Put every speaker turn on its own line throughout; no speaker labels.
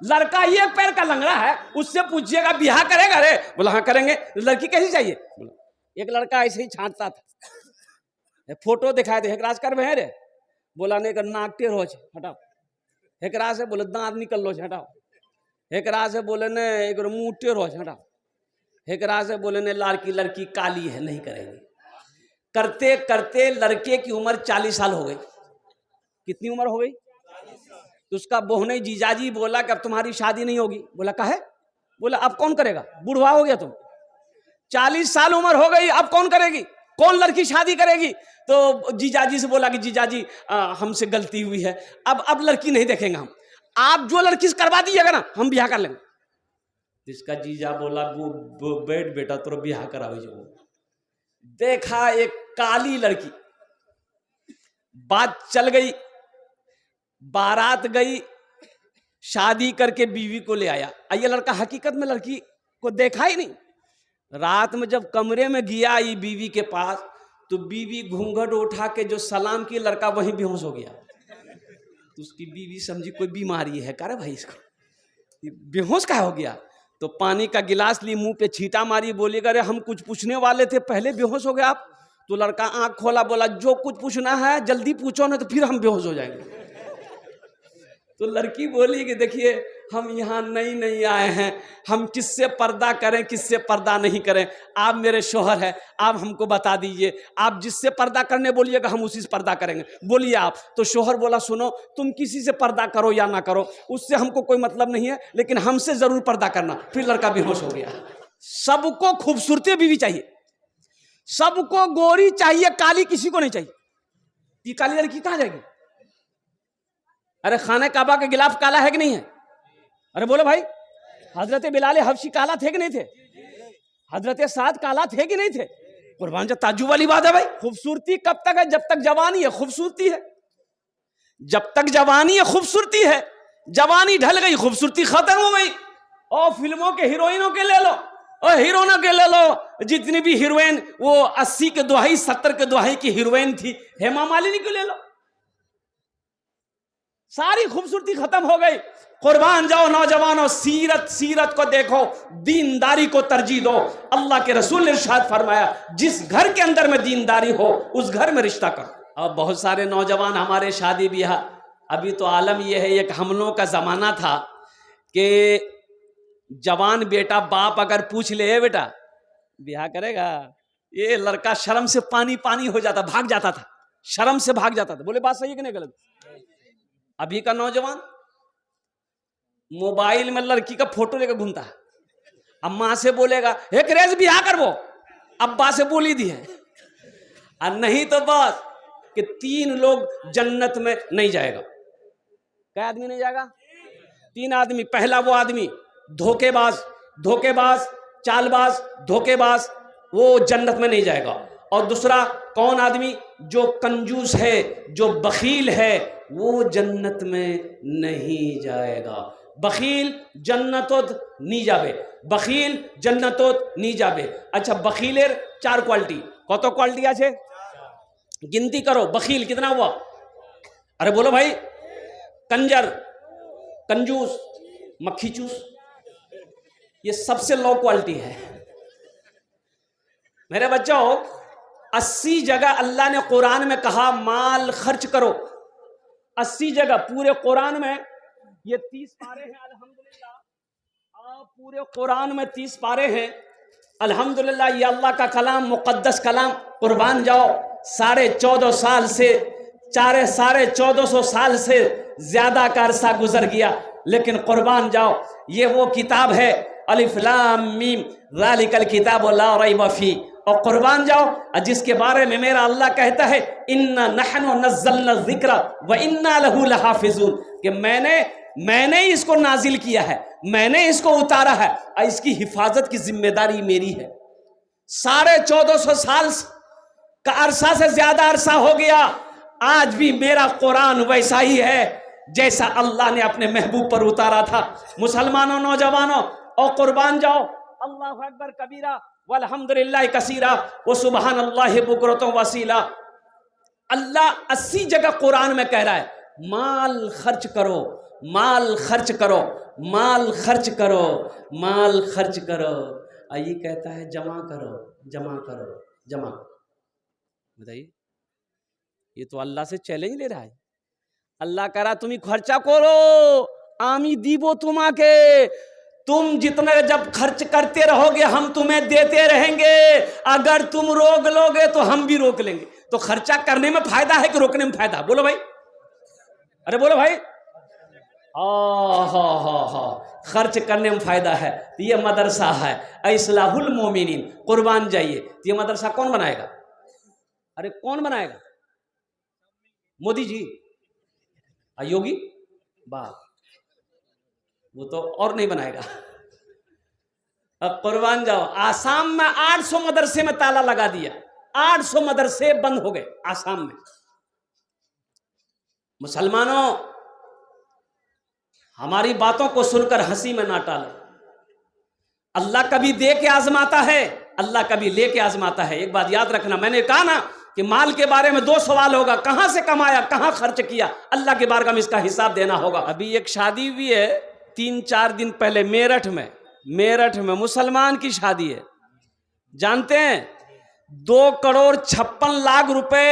लड़का ये पैर का लंगड़ा है, उससे पूछिएगा ब्याह करेगा रे? बोला हाँ करेंगे। लड़की कैसी चाहिए? बोला एक लड़का ऐसे ही छांटता था, फोटो दिखाए थे, हेकराज कर में है रे? बोला नहीं कर नाक टेढ़ हो हटाओ। हेकरा से बोले दांत निकल लो हटाओ। हेकरा से बोले ने एक मुंह टेढ़ हो हटाओ। हेकरा से बोले ने लड़की काली है नहीं करेंगे। करते करते लड़के की उम्र 40 साल हो गई। कितनी उम्र हो गई? तो उसका बोहने जीजाजी बोला कि अब तुम्हारी शादी नहीं होगी। बोला काहे? बोला अब कौन करेगा, बुढ़वा हो गया तुम, 40 साल उम्र हो गई, अब कौन करेगी, कौन लड़की शादी करेगी? तो जीजाजी से बोला कि जीजाजी हमसे गलती हुई है, अब लड़की नहीं देखेंगे हम, आप जो लड़की से करवा दीजिएगा ना हम ब्याह कर लेंगे। जिसका जीजा बोला बैठ बेटा तो ब्याह कराओ। जो देखा एक काली लड़की, बात चल गई, बारात गई, शादी करके बीवी को ले आया। ये लड़का हकीकत में लड़की को देखा ही नहीं। रात में जब कमरे में गया ये बीवी के पास, तो बीवी घूंघट उठा के जो सलाम की, लड़का वहीं बेहोश हो गया। तो उसकी बीवी समझी कोई बीमारी है, करे भाई इसको बेहोश का हो गया। तो पानी का गिलास ली, मुंह पे छींटा मारी, बोली अरे हम कुछ पूछने वाले थे, पहले बेहोश हो गए आप। तो लड़का आंख खोला, बोला जो कुछ पूछना है जल्दी पूछो ना तो फिर हम बेहोश हो जाएंगे। तो लड़की बोली कि देखिए हम यहाँ नहीं आए हैं, हम किससे पर्दा करें किससे पर्दा नहीं करें, आप मेरे शोहर हैं, आप हमको बता दीजिए, आप जिससे पर्दा करने बोलिएगा हम उसी से पर्दा करेंगे, बोलिए आप। तो शोहर बोला सुनो तुम किसी से पर्दा करो या ना करो उससे हमको कोई मतलब नहीं है, लेकिन हमसे जरूर पर्दा करना। फिर लड़का बेहोश हो गया। सबको खूबसूरती बीवी चाहिए, सबको गोरी चाहिए, काली किसी को नहीं चाहिए। ये काली लड़की कहाँ जाएगी? अरे खाने काबा के गिलाफ काला है कि नहीं है? अरे बोलो भाई, हजरत बिलाल हबशी काला थे कि नहीं थे? हजरत साद काला थे कि नहीं थे? कुर्बान जा ताज्जुब वाली बात है भाई। खूबसूरती कब तक है? जब तक जवानी है खूबसूरती है, जब तक जवानी है खूबसूरती है। जवानी ढल गई खूबसूरती खत्म हो गई। और फिल्मों के हीरोइनों के ले लो और हीरोइनों के ले लो, जितनी भी हीरोइन वो 80 के दुहाई 70 के दुहाई की हीरोइन थी, हेमा मालिनी को ले लो, सारी खूबसूरती खत्म हो गई। कुर्बान जाओ नौजवानों, सीरत को देखो, दीनदारी को तरजीह दो। अल्लाह के रसूल ने इरशाद फरमाया जिस घर के अंदर में दीनदारी हो उस घर में रिश्ता करो। अब बहुत सारे नौजवान हमारे शादी ब्याह, अभी तो आलम यह है, एक हम लोगों का जमाना था कि जवान बेटा बाप अगर पूछ ले बेटा ब्याह करेगा, ये लड़का शर्म से पानी हो जाता, भाग जाता था, शर्म से भाग जाता था। बोले बात सही है कि नहीं गलत? अभी का नौजवान मोबाइल में लड़की का फोटो लेकर घूमता है, अम्मा से बोलेगा एक रेज ब्याह कर, वो अब्बा से बोली दी है, और नहीं तो बस कि 3 लोग जन्नत में नहीं जाएगा। क्या आदमी नहीं जाएगा? 3 आदमी। पहला वो आदमी धोखेबाज चालबाज धोखेबाज, वो जन्नत में नहीं जाएगा। और दूसरा कौन आदमी? जो कंजूस है, जो बखील है, वो जन्नत में नहीं जाएगा। बखील जन्नतोत नहीं जाबे, बखील जन्नतोत नहीं जाबे। अच्छा बखीलेर 4 क्वालिटी, कत क्वालिटी आछे गिनती करो। बखील कितना हुआ? अरे बोलो भाई। कंजर, कंजूस, मक्खी चूस, ये सबसे लो क्वालिटी है। मेरे बच्चों 80 जगह अल्लाह ने कुरान में कहा माल खर्च करो, 80 जगह पूरे कुरान में। ये 30 पारे हैं अल्हम्दुलिल्लाह, पूरे कुरान में 30 पारे हैं अल्हम्दुलिल्लाह। ये अल्लाह का कलाम, मुक़द्दस कलाम। कुर्बान जाओ 14.5 साल से 1450 साल से ज्यादा का अरसा गुजर गया, लेकिन कुर्बान जाओ ये वो किताब है अलिफ लाम मीम ज़ालिकल किताबु ला रैब फीह। और कुर्बान जाओ जिसके बारे में मेरा अल्लाह कहता है इन्ना नहनु नज़्ज़लना ज़िक्रा व इन्ना लहू लहाफ़िज़ून, कि मैंने इसको नाजिल किया है, मैंने इसको उतारा है और इसकी हिफाजत की जिम्मेदारी मेरी है। 1450 साल का अरसा से ज्यादा अरसा हो गया, आज भी मेरा कुरान वैसा ही है जैसा अल्लाह ने अपने महबूब पर उतारा था। मुसलमानों नौजवानों और कुर्बान जाओ, अल्लाहु अकबर कबीरा वल्हम्दुलिल्लाह कसीरा व सुबहानल्लाहि बुकरतुम वसीला। अल्लाह 80 जगह कुरान में कह रहा है माल खर्च करो, माल खर्च करो, माल खर्च करो, माल खर्च करो। ये कहता है जमा करो, जमा करो, जमा करो। बताइए, ये तो अल्लाह से चैलेंज ले रहा है। अल्लाह कह रहा तुम्हें खर्चा करो, आमी दीबो तुम्हाके, तुम जितने जब खर्च करते रहोगे हम तुम्हें देते रहेंगे, अगर तुम रोक लोगे तो हम भी रोक लेंगे। तो खर्चा करने में फायदा है कि रोकने में फायदा? बोलो भाई, अरे बोलो भाई। हाँ, खर्च करने में फायदा है। तो ये मदरसा है इस्लाहुल मोमिनीन, कुर्बान जाइए। तो ये मदरसा कौन बनाएगा? अरे कौन बनाएगा? मोदी जी, योगी वाह, वो तो और नहीं बनाएगा। अब कुर्बान जाओ। आसाम में 800 मदरसे में ताला लगा दिया, 800 मदरसे बंद हो गए आसाम में। मुसलमानों, हमारी बातों को सुनकर हंसी में ना टालो। अल्लाह कभी दे के आजमाता है, अल्लाह कभी लेके आजमाता है। एक बात याद रखना, मैंने कहा ना कि माल के बारे में 2 सवाल होगा, कहां से कमाया, कहां खर्च किया। अल्लाह के बारगाह में इसका हिसाब देना होगा। अभी एक शादी हुई है 3-4 दिन पहले मेरठ में मुसलमान की शादी है। जानते हैं 2,56,00,000 रुपए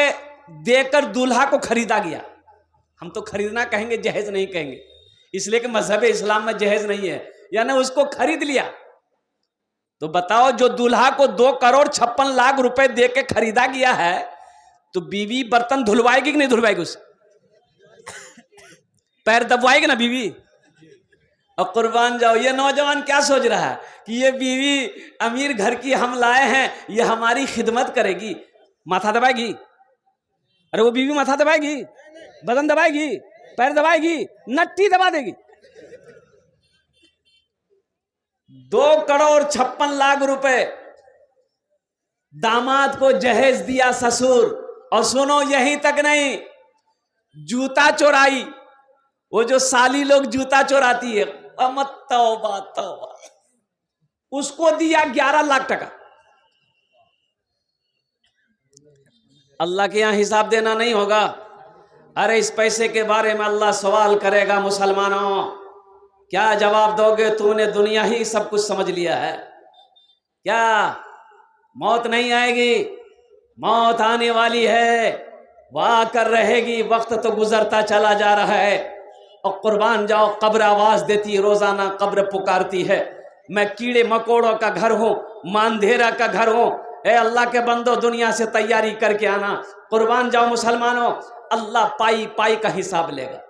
देकर दूल्हा को खरीदा गया। हम तो खरीदना कहेंगे, जहेज नहीं कहेंगे, इसलिए कि मजहब इस्लाम में जहेज नहीं है, यानी उसको खरीद लिया। तो बताओ, जो दूल्हा को 2,56,00,000 रुपए दे के खरीदा गया है, तो बीवी बर्तन धुलवाएगी कि नहीं धुलवाएगी? उसे पैर दबवाएगी ना बीवी। और कुर्बान जाओ, ये नौजवान क्या सोच रहा है कि ये बीवी अमीर घर की हम लाए हैं, ये हमारी खिदमत करेगी, माथा दबाएगी? अरे वो बीवी माथा दबाएगी, बदन दबाएगी, पैर दबाएगी, नट्टी दबा देगी। 2,56,00,000 रुपए दामाद को जहेज दिया ससुर। और सुनो, यहीं तक नहीं, जूता चोराई। वो जो साली लोग जूता चोराती है, तौबा तौबा, उसको दिया 11 लाख टका। अल्लाह के यहां हिसाब देना नहीं होगा। अरे इस पैसे के बारे में अल्लाह सवाल करेगा। मुसलमानों, क्या जवाब दोगे? तूने दुनिया ही सब कुछ समझ लिया है क्या? मौत नहीं आएगी, मौत आने वाली है, वाह कर रहेगी। वक्त तो गुजरता चला जा रहा है। और कुर्बान जाओ, कब्र आवाज देती है, रोजाना कब्र पुकारती है, मैं कीड़े मकोड़ों का घर हूं, मांधेरा का घर हूं। ए अल्लाह के बंदो, दुनिया से तैयारी करके आना। कुर्बान जाओ मुसलमानों, अल्लाह पाई पाई का हिसाब लेगा।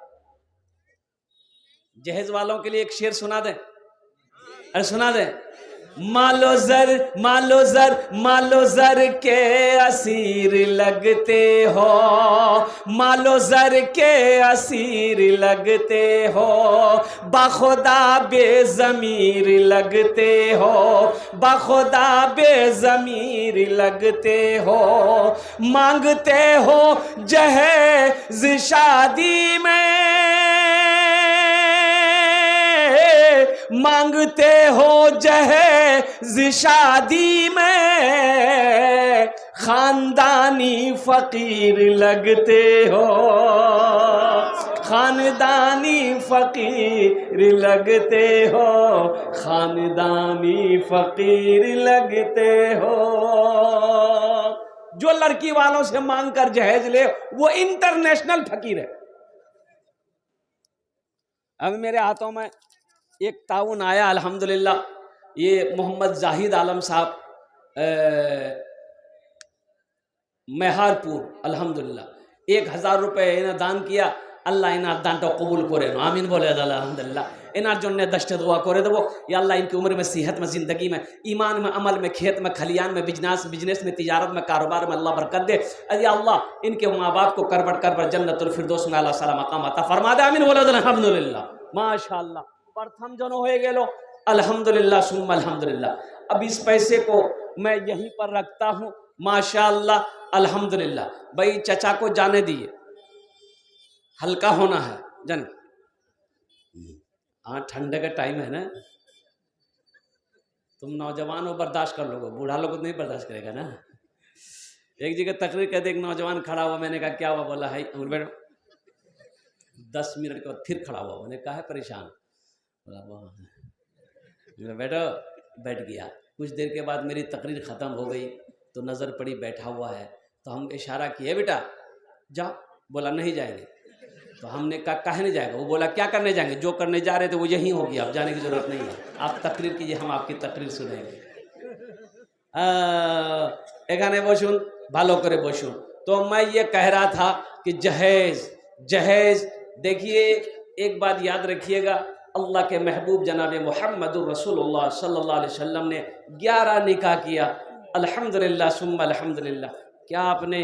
जहेज वालों के लिए एक शेर सुना दे, अरे सुना दे। मालो जर, मालो जर, मालो जर के असीर लगते हो, मालो जर के असीर लगते हो, बाखुदा बेज़मीर लगते हो, बाखुदा बेज़मीर लगते हो। मांगते हो जहेज शादी में, मांगते हो जहेज शादी में, खानदानी फकीर लगते हो, खानदानी फकीर लगते हो, खानदानी फकीर लगते हो। जो लड़की वालों से मांग कर जहेज ले, वो इंटरनेशनल फकीर है। अब मेरे हाथों में एक ताउन आया अल्हम्दुलिल्लाह, ये मोहम्मद जाहिद आलम साहब मेहारपुर, अल्हम्दुलिल्लाह 1000 रुपये इन्हें दान किया। अल्लाह इनार दानटा कबूल करे, आमीन बोले अल्हम्दुलिल्लाह। इनार जोन्ने दश्ते दुआ करे देवो, या अल्लाह इनकी उम्र में, सेहत में, जिंदगी में, ईमान में, अमल में, खेत में, खलियान में, बिजनेस में, तिजारत में, कारोबार में अल्लाह बरकत दे। अरे अल्लाह इनके माँ बाप को करबट जन्नतुल फिरदौस में अल्लाह सलाम मकाम अता फरमा दे, आमीन बोले अल्हम्दुलिल्लाह। माशाअल्लाह, प्रथम जन हो गेलो, अल्हम्दुलिल्लाह सुम्मा अल्हम्दुलिल्लाह। अब इस पैसे को मैं यहीं पर रखता हूँ, माशाअल्लाह अल्हम्दुलिल्लाह। भाई चचा को जाने दिए, हल्का होना है जन। हाँ, ठंडे का टाइम है ना, तुम नौजवान हो बर्दाश्त कर लोगे, बूढ़ा लोग नहीं बर्दाश्त करेगा ना। एक जगह तकरीर कहते एक नौजवान खड़ा हुआ, मैंने कहा क्या हुआ? बोला है 10 मिनट के बाद फिर खड़ा हुआ, मैंने कहा है परेशान, बोला बैठो, बैठ गया। कुछ देर के बाद मेरी तकरीर ख़त्म हो गई तो नज़र पड़ी बैठा हुआ है, तो हम इशारा किए बेटा जाओ, बोला नहीं जाएंगे। तो हमने कहा काहे नहीं जाएगा, वो बोला क्या करने जाएंगे, जो करने जा रहे थे वो यही होगी, अब जाने की ज़रूरत नहीं है, आप तकरीर कीजिए, हम आपकी तकरीर सुनेंगे। एखाने बसुन भालो करे बसुन। तो मैं ये कह रहा था कि जहेज जहेज, देखिए एक बात याद रखिएगा, अल्लाह के महबूब जनाब मुहम्मदुर रसूलुल्लाह सल्लल्लाहु अलैहि वसल्लम ने 11 निकाह किया, अल्हम्दुलिल्लाह सुम्मा अल्हम्दुलिल्लाह। क्या आपने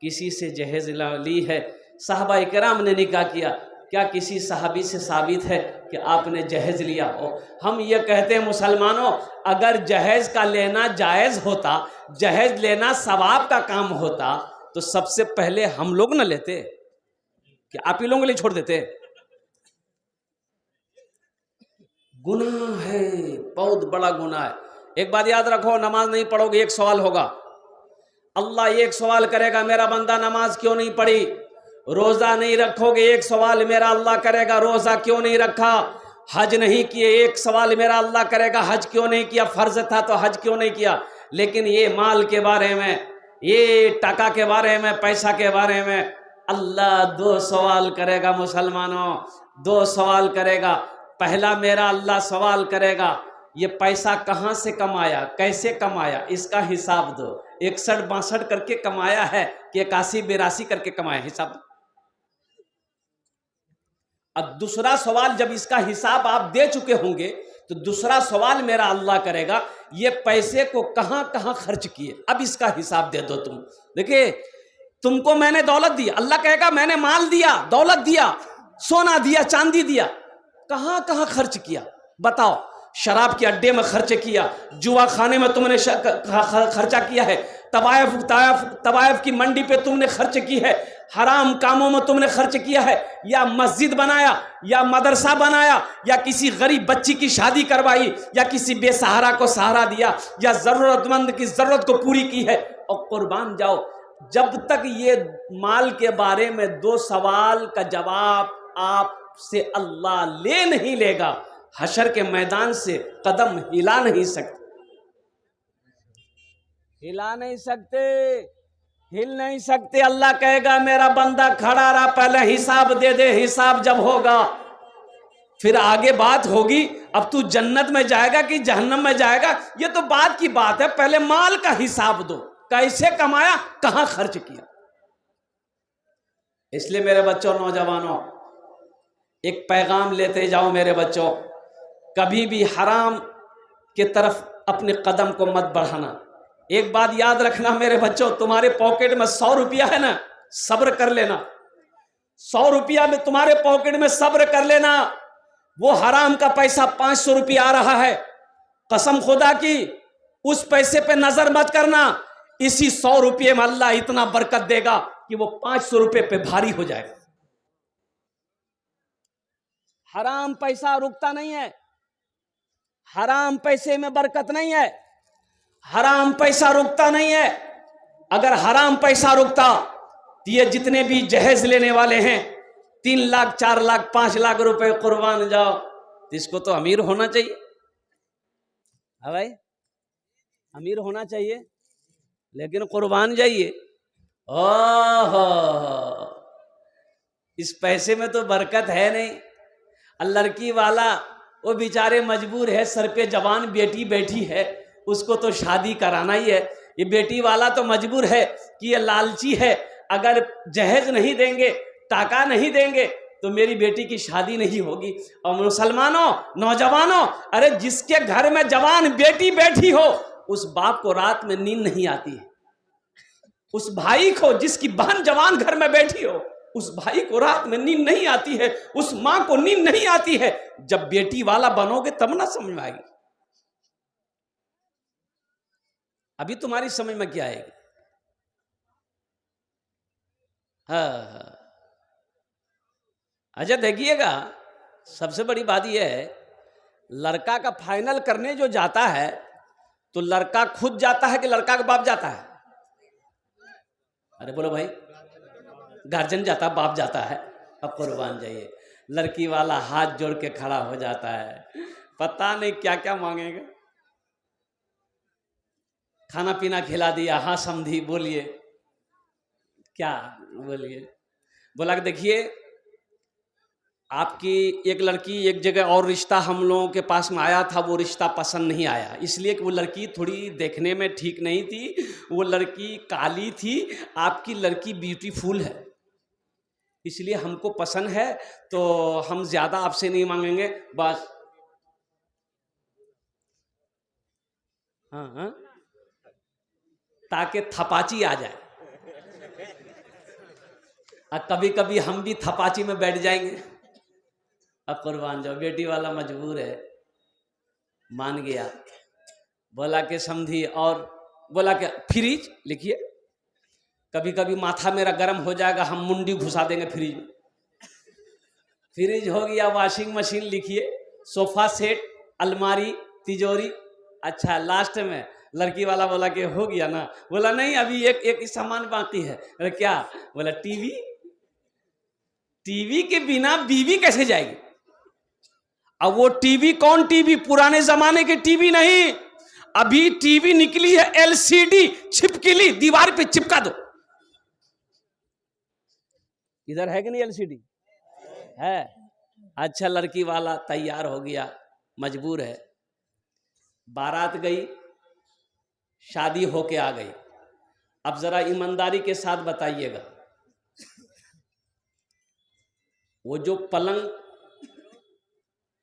किसी से जहेज ली है? साहबा इकराम ने निकाह किया, क्या किसी सहाबी से साबित है कि आपने जहेज लिया हो? हम ये कहते हैं मुसलमानों, अगर जहेज का लेना जायज़ होता, जहेज लेना सवाब का काम होता, तो सबसे पहले हम लोग न लेते, कि आप ही लोगों के लिए छोड़ देते? गुनाह है, बहुत बड़ा गुनाह है। एक बात याद रखो, नमाज नहीं पढ़ोगे एक सवाल होगा, अल्लाह एक सवाल करेगा, मेरा बंदा नमाज क्यों नहीं पढ़ी? रोजा नहीं रखोगे एक सवाल मेरा अल्लाह करेगा, रोजा क्यों नहीं रखा? हज नहीं किए एक सवाल मेरा अल्लाह करेगा, हज क्यों नहीं किया? फर्ज था तो हज क्यों नहीं किया? लेकिन ये माल के बारे में, ये टका के बारे में, पैसा के बारे में अल्लाह 2 सवाल करेगा मुसलमानों, 2 सवाल करेगा। पहला मेरा अल्लाह सवाल करेगा, ये पैसा कहाँ से कमाया, कैसे कमाया, इसका हिसाब दो। 61-62 करके कमाया है कि 81-82 करके कमाया, हिसाब दो। अब दूसरा सवाल, जब इसका हिसाब आप दे चुके होंगे, तो दूसरा सवाल मेरा अल्लाह करेगा, ये पैसे को कहाँ कहाँ खर्च किए, अब इसका हिसाब दे दो तुम। देखिए, तुमको मैंने दौलत दी, अल्लाह कहेगा मैंने माल दिया, दौलत दिया, सोना दिया, चांदी दिया, कहाँ कहाँ खर्च किया बताओ? शराब के अड्डे में खर्च किया, जुआ खाने में तुमने खर्चा किया है, तवायफ की मंडी पे तुमने खर्च की है, हराम कामों में तुमने खर्च किया है, या मस्जिद बनाया, या मदरसा बनाया, या किसी गरीब बच्ची की शादी करवाई, या किसी बेसहारा को सहारा दिया, या जरूरतमंद की जरूरत को पूरी की है, और कुर्बान जाओ। जब तक ये माल के बारे में 2 सवाल का जवाब आपसे अल्लाह ले नहीं लेगा, हशर के मैदान से कदम हिला नहीं सकते, हिला नहीं सकते, हिल नहीं सकते। अल्लाह कहेगा मेरा बंदा खड़ा रहा, पहले हिसाब दे दे, हिसाब जब होगा फिर आगे बात होगी, अब तू जन्नत में जाएगा कि जहन्नम में जाएगा, ये तो बात की बात है, पहले माल का हिसाब दो, कैसे कमाया, कहां खर्च किया। इसलिए मेरे बच्चों, नौजवानों, एक पैगाम लेते जाओ मेरे बच्चों, कभी भी हराम के तरफ अपने कदम को मत बढ़ाना। एक बात याद रखना मेरे बच्चों, तुम्हारे पॉकेट में 100 रुपया है ना, सब्र कर लेना, 100 रुपया में तुम्हारे पॉकेट में सब्र कर लेना, वो हराम का पैसा 500 रुपया आ रहा है, कसम खुदा की उस पैसे पे नजर मत करना, इसी 100 रुपये में अल्लाह इतना बरकत देगा कि वो 500 रुपये पे भारी हो जाएगा। हराम पैसा रुकता नहीं है, हराम पैसे में बरकत नहीं है, हराम पैसा रुकता नहीं है। अगर हराम पैसा रुकता तो ये जितने भी जहेज लेने वाले हैं, 3 लाख 4 लाख 5 लाख रुपए कुर्बान जाओ, तो इसको तो अमीर होना चाहिए। हाँ भाई, अमीर होना चाहिए, लेकिन कुर्बान जाइए, ओहो, इस पैसे में तो बरकत है नहीं। लड़की वाला वो बेचारे मजबूर है, सर पे जवान बेटी बैठी है, उसको तो शादी कराना ही है। ये बेटी वाला तो मजबूर है कि ये लालची है, अगर जहेज नहीं देंगे, टाका नहीं देंगे तो मेरी बेटी की शादी नहीं होगी। और मुसलमानों, नौजवानों, अरे जिसके घर में जवान बेटी बैठी हो, उस बाप को रात में नींद नहीं आती है, उस भाई को जिसकी बहन जवान घर में बैठी हो, उस भाई को रात में नींद नहीं आती है, उस मां को नींद नहीं आती है। जब बेटी वाला बनोगे तब ना समझ में आएगी, अभी तुम्हारी समझ में क्या आएगी। हाँ, अच्छा देखिएगा, सबसे बड़ी बात यह है, लड़का का फाइनल करने जो जाता है तो लड़का खुद जाता है कि लड़का का बाप जाता है? अरे बोलो भाई, गार्जियन जाता है, बाप जाता है। अब कुर्बान जाइए, लड़की वाला हाथ जोड़ के खड़ा हो जाता है, पता नहीं क्या क्या मांगेगा। खाना पीना खिला दिया, हाँ समधी बोलिए क्या, बोलिए। बोला कि देखिए आपकी एक लड़की एक जगह और रिश्ता हम लोगों के पास में आया था, वो रिश्ता पसंद नहीं आया, इसलिए कि वो लड़की थोड़ी देखने में ठीक नहीं थी, वो लड़की काली थी, आपकी लड़की ब्यूटीफुल है, इसलिए हमको पसंद है, तो हम ज़्यादा आपसे नहीं मांगेंगे बस। हाँ हाँ, ताकि थपाची आ जाए, और कभी कभी हम भी थपाची में बैठ जाएंगे। अब कुर्बान जाओ, बेटी वाला मजबूर है, मान गया। बोला कि समझी, और बोला कि फ्रिज लिखिए, कभी कभी माथा मेरा गर्म हो जाएगा, हम मुंडी घुसा देंगे फ्रिज में। फ्रिज हो गया, वॉशिंग मशीन लिखिए, सोफा सेट, अलमारी, तिजोरी। अच्छा, लास्ट में लड़की वाला बोला कि हो गया ना, बोला नहीं अभी एक सामान बाकी है। अरे क्या? बोला टीवी। टीवी के बिना बीवी कैसे जाएगी? अब वो टीवी कौन टीवी? पुराने जमाने के टीवी नहीं, अभी टीवी निकली है एलसीडी, छिपकली, दीवार पे चिपका दो। इधर है कि नहीं एलसीडी? है। अच्छा, लड़की वाला तैयार हो गया, मजबूर है, बारात गई, शादी होके आ गई। अब जरा ईमानदारी के साथ बताइएगा, वो जो पलंग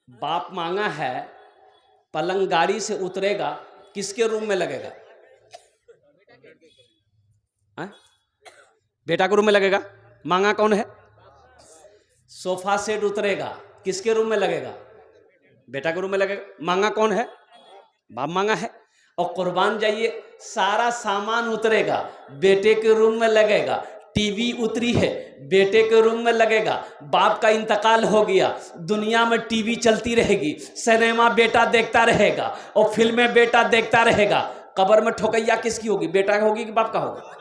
बाप मांगा है, पलंग गाड़ी से उतरेगा, किसके रूम में लगेगा? बेटा के रूम में लगेगा। मांगा कौन है? सोफा सेट उतरेगा, किसके रूम में लगेगा? बेटा के रूम में लगेगा। मांगा कौन है? बाप मांगा है। और कुर्बान जाइए, सारा सामान उतरेगा, बेटे के रूम में लगेगा। टीवी उतरी है, बेटे के रूम में लगेगा। बाप का इंतकाल हो गया, दुनिया में टीवी चलती रहेगी, सिनेमा बेटा देखता रहेगा, और फिल्में बेटा देखता रहेगा। कब्र में ठोकैया किसकी होगी? बेटा का होगी कि बाप का होगा?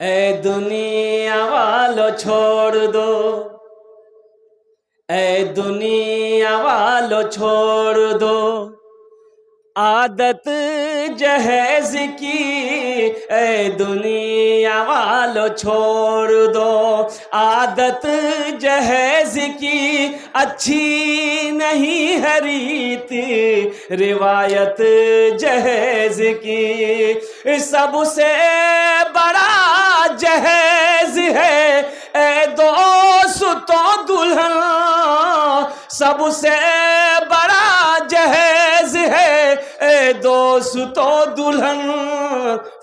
ए दुनिया वालों छोड़ दो, ए दुनिया वालों छोड़ दो आदत जहेज की, ए दुनिया वालों छोड़ दो आदत जहेज की, अच्छी नहीं है रीत रिवायत जहेज की। सबसे बड़ा जहेज है ए दोस्तों दुल्हन, सबसे बड़ा जहेज है ए दोस्तों दुल्हन,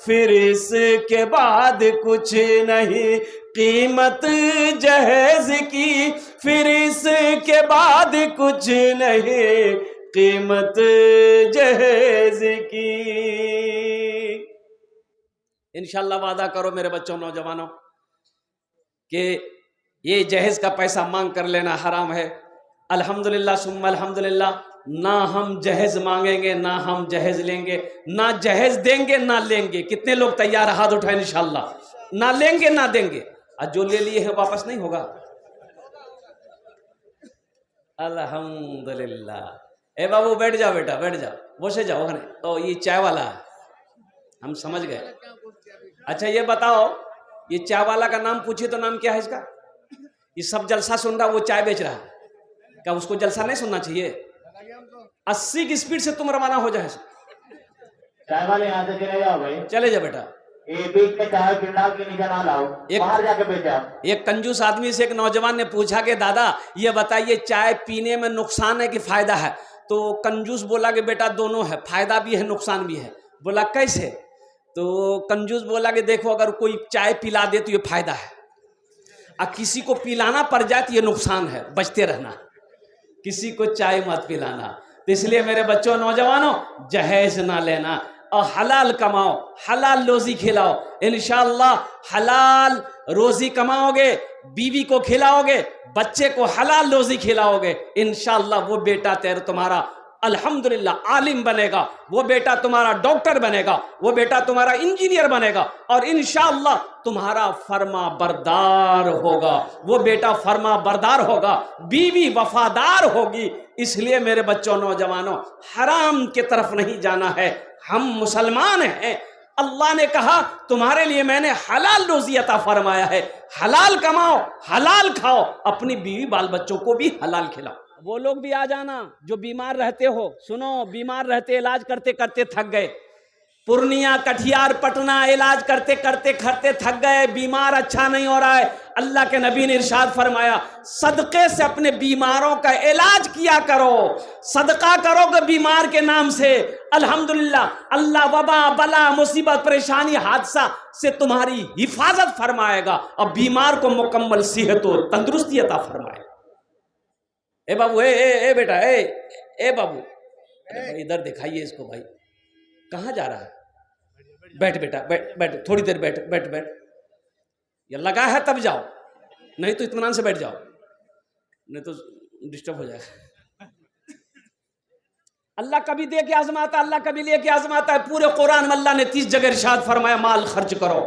फिर इसके बाद कुछ नहीं कीमत जहेज की, फिर इसके बाद कुछ नहीं कीमत जहेज की। इंशाल्लाह वादा करो मेरे बच्चों, नौजवानों, कि ये जहेज का पैसा मांग कर लेना हराम है। अल्हम्दुलिल्लाह सुम्मा अल्हम्दुलिल्लाह, ना हम जहेज मांगेंगे, ना हम जहेज लेंगे, ना जहेज देंगे ना लेंगे। कितने लोग तैयार? हाथ उठाए इंशाल्लाह। ना लेंगे ना देंगे, और जो ले लिए हैं वापस नहीं होगा। अल्हम्दुलिल्लाह। ए बाबू बैठ जाओ, बेटा बैठ जाओ, बसे जाओ। तो ये चाय वाला है, हम समझ गए। अच्छा ये बताओ, ये चाय वाला का नाम पूछिए तो नाम क्या है इसका? ये सब जलसा सुन रहा, वो चाय बेच रहा है, क्या उसको जलसा नहीं सुनना चाहिए? 80 की स्पीड से तुम रवाना हो जाए।
चाय वाले यहाँ से चले जाओ भाई,
चले जाओ बेटा।
बीच में चाय पिंडाल के नीचे ना लाओ, बाहर जाके बेच जाओ।
एक कंजूस आदमी से एक नौजवान ने पूछा कि दादा ये बताइए, चाय पीने में नुकसान है कि फायदा है? तो कंजूस बोला कि बेटा दोनों है, फायदा भी है नुकसान भी है। बोला कैसे? तो कंजूस बोला कि देखो, अगर कोई चाय पिला दे तो ये फायदा है, और किसी को पिलाना पड़ जाए तो ये नुकसान है, बचते रहना, किसी को चाय मत पिलाना। तो इसलिए मेरे बच्चों, नौजवानों, जहेज ना लेना, और हलाल कमाओ, हलाल रोजी खिलाओ। इंशाअल्लाह हलाल रोजी कमाओगे, बीवी को खिलाओगे, बच्चे को हलाल रोजी खिलाओगे, इंशाअल्लाह वो बेटा तेरे तुम्हारा अल्हम्दुलिल्लाह आलिम बनेगा, वो बेटा तुम्हारा डॉक्टर बनेगा, वो बेटा तुम्हारा इंजीनियर बनेगा और इंशाअल्लाह तुम्हारा फर्मा बरदार होगा, वो बेटा फर्मा बरदार होगा, बीवी वफादार होगी। इसलिए मेरे बच्चों, नौजवानों, हराम की तरफ नहीं जाना है। हम मुसलमान हैं, अल्लाह ने कहा तुम्हारे लिए मैंने हलाल रोजी अता फरमाया है, हलाल कमाओ, हलाल खाओ, अपनी बीवी बाल बच्चों को भी हलाल खिलाओ। वो लोग भी आ जाना जो बीमार रहते हो। सुनो, बीमार रहते इलाज करते करते थक गए, पूर्णिया, कटिहार, पटना इलाज करते करते थक गए, बीमार अच्छा नहीं हो रहा है। अल्लाह के नबी ने इरशाद फरमाया, सदक़े से अपने बीमारों का इलाज किया करो, सदका करोगे बीमार के नाम से, अल्हम्दुलिल्लाह अल्लाह वबा, बला, मुसीबत, परेशानी, हादसा से तुम्हारी हिफाजत फरमाएगा और बीमार को मुकम्मल सेहत और तंदुरुस्ती अता फरमाएगा। ए बाबू, ए बेटा, ए बाबू, इधर दिखाइए इसको भाई, कहाँ जा रहा है? बैठ बेटा, बैठ थोड़ी देर, बैठ। ये लगा है तब जाओ, नहीं तो इत्मीनान से बैठ जाओ, नहीं तो डिस्टर्ब हो जाएगा। अल्लाह कभी दे के आजमाता, अल्लाह कभी ले के आजमाता है। पूरे कुरान में अल्लाह ने 30 जगह इरशाद फरमाया माल खर्च करो।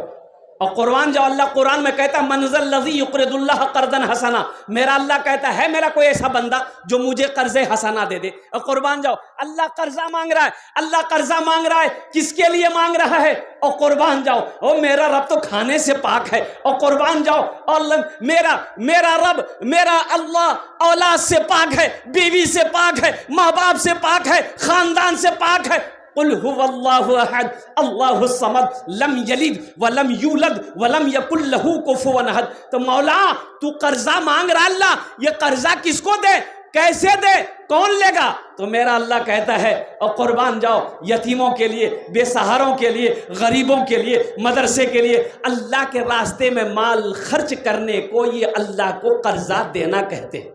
और कुरान जाओ, अल्लाह कुरान में कहता है मनज़ल लज़ी युक़रिदुल्लाह क़र्ज़न हसना, मेरा अल्लाह कहता है मेरा कोई ऐसा बंदा जो मुझे कर्ज़े हसना दे दे। और कुर्बान जाओ, अल्लाह कर्जा मांग रहा है, अल्लाह कर्जा मांग रहा है, किसके लिए मांग रहा है? और कुर्बान जाओ, ओ मेरा रब तो खाने से पाक है। और कुर्बान जाओ, और मेरा रब, मेरा अल्लाह औलाद से पाक है, बीवी से पाक है, माँ बाप से पाक है, खानदान से पाक है। कुल हुवल्लाहु अहद अल्लाहु समद लम यलिद वलम यूलद वलम यकुल लहू कुफुवन अहद। तो मौला तू कर्जा मांग रहा, अल्लाह ये कर्जा किसको दे, कैसे दे, कौन लेगा? तो मेरा अल्लाह कहता है, और कुर्बान जाओ, यतीमों के लिए, बेसहारों के लिए, गरीबों के लिए, मदरसे के लिए, अल्लाह के रास्ते में माल खर्च करने को ये अल्लाह को कर्जा देना कहते हैं।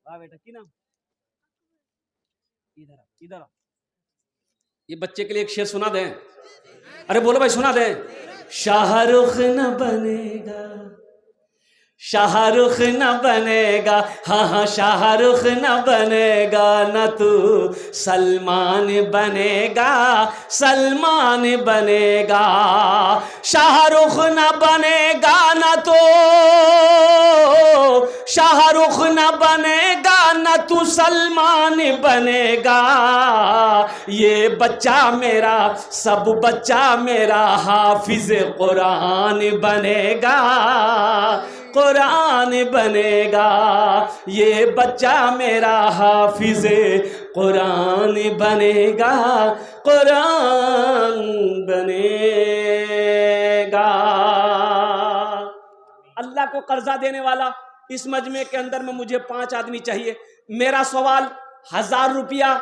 वाह बेटा, की नाम, इधर ये बच्चे के लिए एक शेर सुना दें। अरे बोलो भाई, सुना दें। शाहरुख न बनेगा, शाहरुख न बनेगा, हाँ शाहरुख न बनेगा, न तू सलमान बनेगा, सलमान बनेगा। शाहरुख न बनेगा, न तो शाहरुख न बनेगा, न तू सलमान बनेगा। ये बच्चा मेरा, सब बच्चा मेरा हाफिज कुरान बनेगा, कुरान बनेगा। ये बच्चा मेरा हाफिज कुरान बनेगा, कुरान बनेगा। अल्लाह को कर्जा देने वाला इस मजमे के अंदर में मुझे 5 आदमी चाहिए। मेरा सवाल, 1000 रुपया,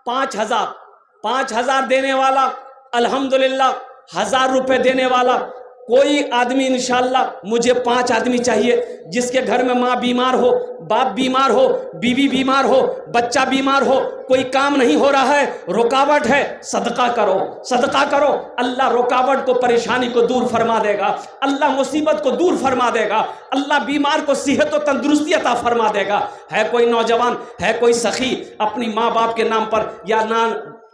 5000 देने वाला, अल्हम्दुलिल्लाह 1000 रुपये देने वाला कोई आदमी, इंशाअल्लाह मुझे 5 आदमी चाहिए जिसके घर में माँ बीमार हो, बाप बीमार हो, बीवी बीमार हो, बच्चा बीमार हो, कोई काम नहीं हो रहा है, रुकावट है, सदका करो, सदका करो। अल्लाह रुकावट को, परेशानी को दूर फरमा देगा, अल्लाह मुसीबत को दूर फरमा देगा, अल्लाह बीमार को सेहत और तंदुरुस्ती अता फरमा देगा। है कोई नौजवान, है कोई सखी अपनी माँ बाप के नाम पर या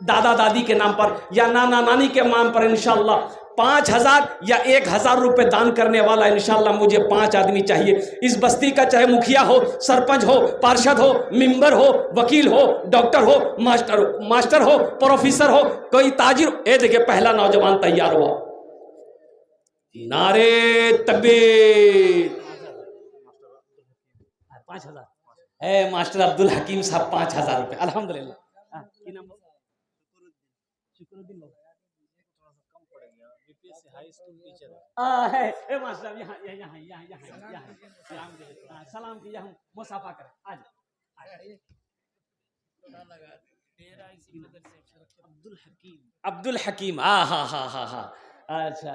दादा दादी के नाम पर या नाना नानी के नाम पर इंशाअल्लाह 5000 या 1000 रुपये दान करने वाला, इंशाअल्लाह मुझे 5 आदमी चाहिए। इस बस्ती का चाहे मुखिया हो, सरपंच हो, पार्षद हो, मेंबर हो, वकील हो, डॉक्टर हो, मास्टर हो, प्रोफेसर हो, कोई ताजिर। ये देखिए पहला नौजवान तैयार हुआ। नारे तकबीर। 5000 है मास्टर अब्दुल हकीम साहब, 5000 रुपये, अल्हम्दुलिल्लाह। है मास्टर, यहाँ सलाम किया, हम मुसाफा करें। आज अब्दुल हकीम, हा। अच्छा,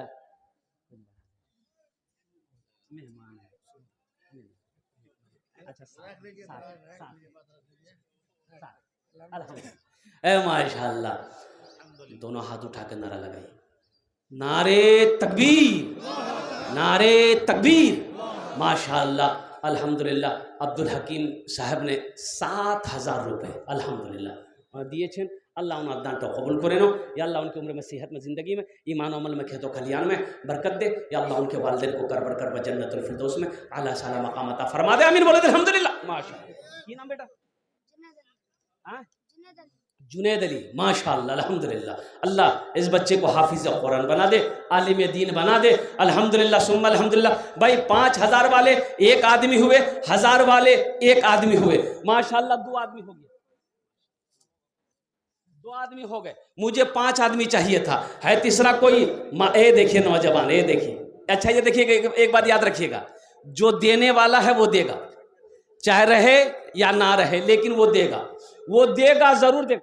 मेहमान है, अच्छा, माशाअल्लाह। दोनों हाथ उठा कर नारा लगाइए, नारे तकबीर, नारे तकबीर। माशाअल्लाह, अल्हम्दुलिल्लाह। अब्दुल हकीम साहब ने 7000 रुपये, अल्हम्दुलिल्लाह दिए छेन अल्लाह उन अदान तो कबूल करे नो या अल्लाह उनकी उम्र में सेहत में ज़िंदगी में ईमान अमल में खेतों खलियान में बरकत दे या अल्लाह उनके वालिदैन को कर बरकर व जन्नतुल फिरदौस में आला साला मकाम अता फरमा दे आमीन बोले अल्हम्दुलिल्लाह माशाअल्लाह की नाम बेटा हाँ जुनैद अली माशाअल्लाह अल्हम्दुलिल्लाह अल्लाह इस बच्चे को हाफिज कुरान बना दे आलिम दीन बना दे अल्हम्दुलिल्लाह सुम्मा अल्हम्दुलिल्लाह भाई 5000 वाले एक आदमी हुए 1000 वाले एक आदमी हुए माशाअल्लाह 2 आदमी हो गए 2 आदमी हो गए मुझे 5 आदमी चाहिए था है तीसरा कोई ए देखिए नौजवान ये देखिए अच्छा ये देखिएगा एक बात याद रखिएगा जो देने वाला है वो देगा चाहे रहे या ना रहे लेकिन वो देगा जरूर देगा